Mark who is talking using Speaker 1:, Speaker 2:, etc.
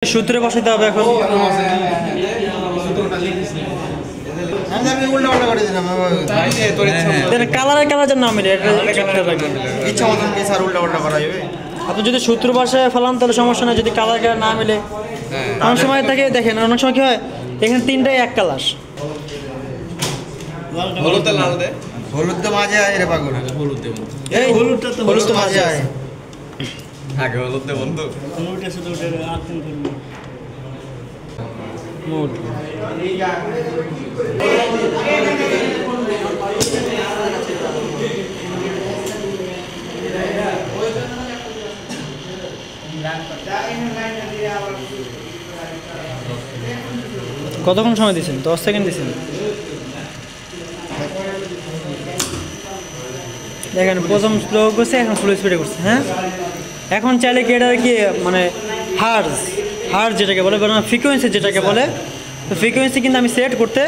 Speaker 1: সূত্রে বসাতে হবে এখন। কালারের কালার না মিলে আপনি যদি সূত্র বাসায় ফেলান তাহলে সমস্যা নেই। যদি কালার কালার না মিলে অনেক সময় থাকে, দেখেন অনেক সময় কি হয় এখানে তিনটাই এক কালার।
Speaker 2: হলুদ তো মাঝে আয় রে পাগল,
Speaker 1: হলুদ তো মাঝে আয়।
Speaker 2: আগে হলুদ দে বন্ধু।
Speaker 1: মুড কতক্ষণ সময় দিয়েছেন? 10 সেকেন্ড দিয়েছেন। দেখেন প্রথম স্লো করছে, এখন ফুল স্পিডে করছে। হ্যাঁ, এখন চাইলে কি এটা কি মানে হার্জ যেটাকে বলে, ফ্রিকোয়েন্সি যেটাকে বলে, ফ্রিকোয়েন্সি কিন্তু আমি সেট করতে